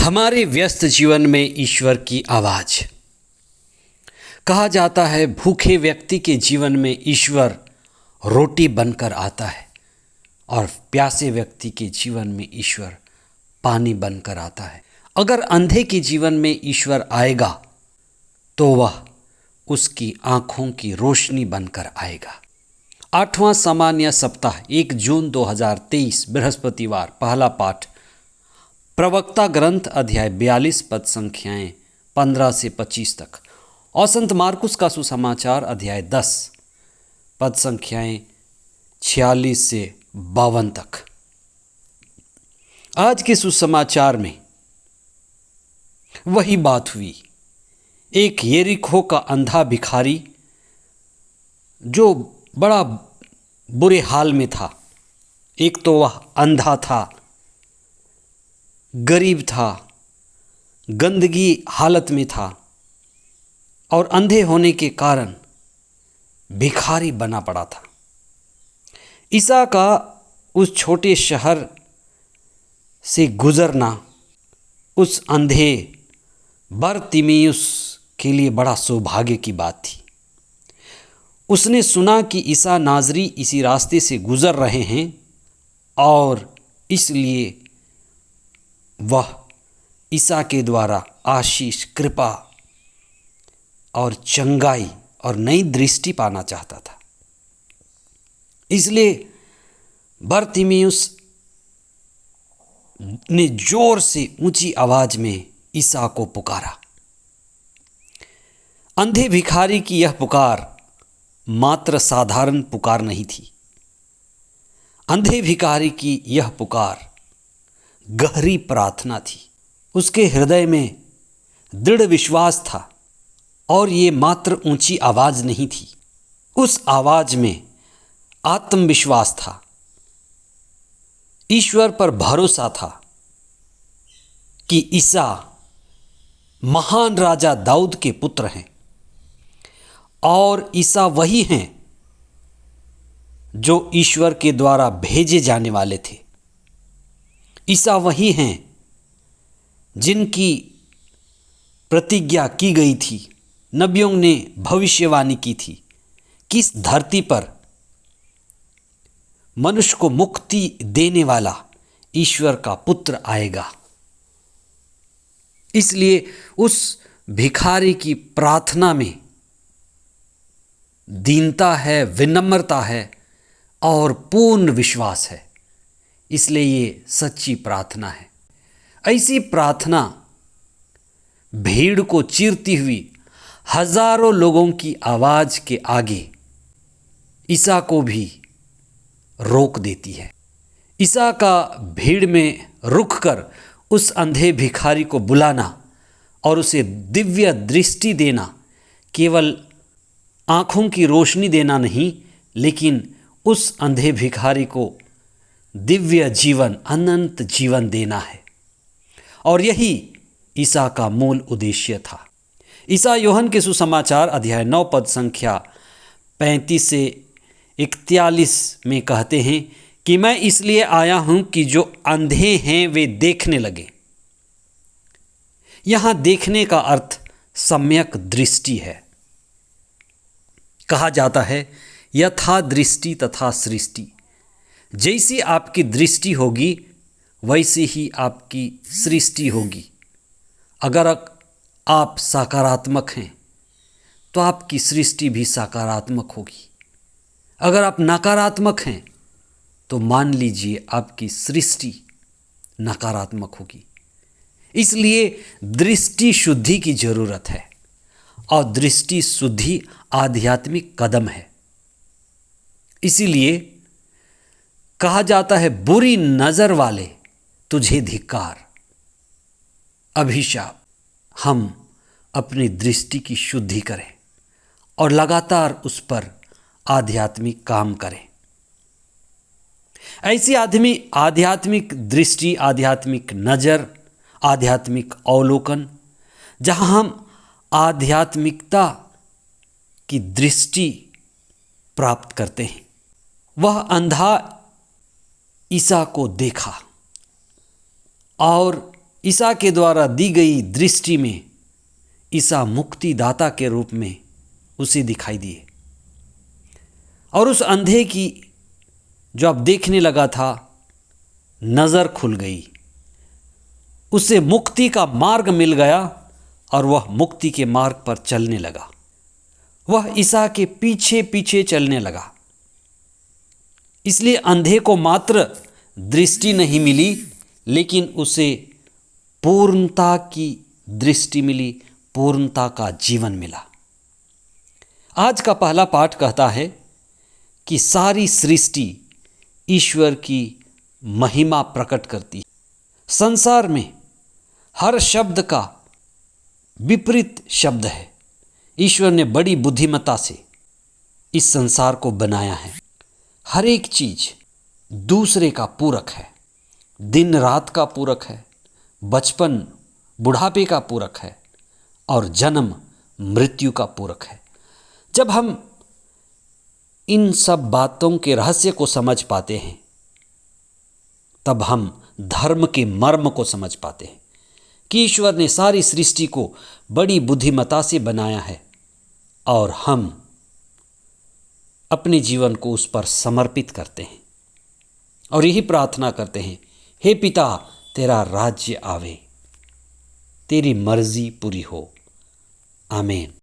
हमारे व्यस्त जीवन में ईश्वर की आवाज़। कहा जाता है भूखे व्यक्ति के जीवन में ईश्वर रोटी बनकर आता है और प्यासे व्यक्ति के जीवन में ईश्वर पानी बनकर आता है। अगर अंधे के जीवन में ईश्वर आएगा तो वह उसकी आँखों की रोशनी बनकर आएगा। 8वां सामान्य सप्ताह 1 जून 2023 बृहस्पतिवार। पहला पाठ प्रवक्ता ग्रंथ अध्याय 42 पद संख्याएं 15 से 25 तक और संत मार्कुस का सुसमाचार अध्याय 10 पद संख्याएं 46 से 52 तक। आज के सुसमाचार में वही बात हुई। एक यरीहो का अंधा भिखारी जो बड़ा बुरे हाल में था। एक तो वह अंधा था, गरीब था, गंदगी हालत में था और अंधे होने के कारण भिखारी बना पड़ा था। ईसा का उस छोटे शहर से गुजरना उस अंधे बरतिमियुस के लिए बड़ा सौभाग्य की बात थी। उसने सुना कि ईसा नाज़री इसी रास्ते से गुजर रहे हैं और इसलिए वह ईसा के द्वारा आशीष, कृपा और चंगाई और नई दृष्टि पाना चाहता था। इसलिए बरतिमियुस ने जोर से ऊंची आवाज में ईसा को पुकारा। अंधे भिखारी की यह पुकार मात्र साधारण पुकार नहीं थी। अंधे भिखारी की यह पुकार गहरी प्रार्थना थी। उसके हृदय में दृढ़ विश्वास था और ये मात्र ऊंची आवाज नहीं थी। उस आवाज में आत्मविश्वास था, ईश्वर पर भरोसा था कि ईसा महान राजा दाऊद के पुत्र हैं और ईसा वही हैं जो ईश्वर के द्वारा भेजे जाने वाले थे। ईसा वही हैं जिनकी प्रतिज्ञा की गई थी, नबियों ने भविष्यवाणी की थी कि इस धरती पर मनुष्य को मुक्ति देने वाला ईश्वर का पुत्र आएगा। इसलिए उस भिखारी की प्रार्थना में दीनता है, विनम्रता है और पूर्ण विश्वास है। इसलिए ये सच्ची प्रार्थना है। ऐसी प्रार्थना भीड़ को चीरती हुई हजारों लोगों की आवाज के आगे ईसा को भी रोक देती है। ईसा का भीड़ में रुककर उस अंधे भिखारी को बुलाना और उसे दिव्य दृष्टि देना केवल आँखों की रोशनी देना नहीं, लेकिन उस अंधे भिखारी को दिव्य जीवन, अनंत जीवन देना है। और यही ईसा का मूल उद्देश्य था। ईसा यूहन्ना के सुसमाचार अध्याय 9 पद संख्या 35 से 41 में कहते हैं कि मैं इसलिए आया हूं कि जो अंधे हैं वे देखने लगे। यहां देखने का अर्थ सम्यक दृष्टि है। कहा जाता है यथा दृष्टि तथा सृष्टि। जैसी आपकी दृष्टि होगी वैसी ही आपकी सृष्टि होगी। अगर आप सकारात्मक हैं तो आपकी सृष्टि भी सकारात्मक होगी। अगर आप नकारात्मक हैं तो मान लीजिए आपकी सृष्टि नकारात्मक होगी। इसलिए दृष्टि शुद्धि की जरूरत है और दृष्टि शुद्धि आध्यात्मिक कदम है। इसीलिए कहा जाता है बुरी नजर वाले तुझे धिक्कार, अभिशाप। हम अपनी दृष्टि की शुद्धि करें और लगातार उस पर आध्यात्मिक काम करें। ऐसी आध्यात्मिक दृष्टि, आध्यात्मिक नज़र, आध्यात्मिक अवलोकन, जहां हम आध्यात्मिकता की दृष्टि प्राप्त करते हैं। वह अंधा ईसा को देखा और ईसा के द्वारा दी गई दृष्टि में ईसा मुक्तिदाता के रूप में उसे दिखाई दिए। और उस अंधे की जो अब देखने लगा था, नज़र खुल गई, उसे मुक्ति का मार्ग मिल गया और वह मुक्ति के मार्ग पर चलने लगा। वह ईसा के पीछे पीछे चलने लगा। इसलिए अंधे को मात्र दृष्टि नहीं मिली, लेकिन उसे पूर्णता की दृष्टि मिली, पूर्णता का जीवन मिला। आज का पहला पाठ कहता है कि सारी सृष्टि ईश्वर की महिमा प्रकट करती है। संसार में हर शब्द का विपरीत शब्द है। ईश्वर ने बड़ी बुद्धिमत्ता से इस संसार को बनाया है। हर एक चीज दूसरे का पूरक है। दिन रात का पूरक है, बचपन बुढ़ापे का पूरक है और जन्म मृत्यु का पूरक है। जब हम इन सब बातों के रहस्य को समझ पाते हैं, तब हम धर्म के मर्म को समझ पाते हैं कि ईश्वर ने सारी सृष्टि को बड़ी बुद्धिमत्ता से बनाया है और हम अपने जीवन को उस पर समर्पित करते हैं और यही प्रार्थना करते हैं, हे पिता, तेरा राज्य आवे, तेरी मर्जी पूरी हो। आमीन।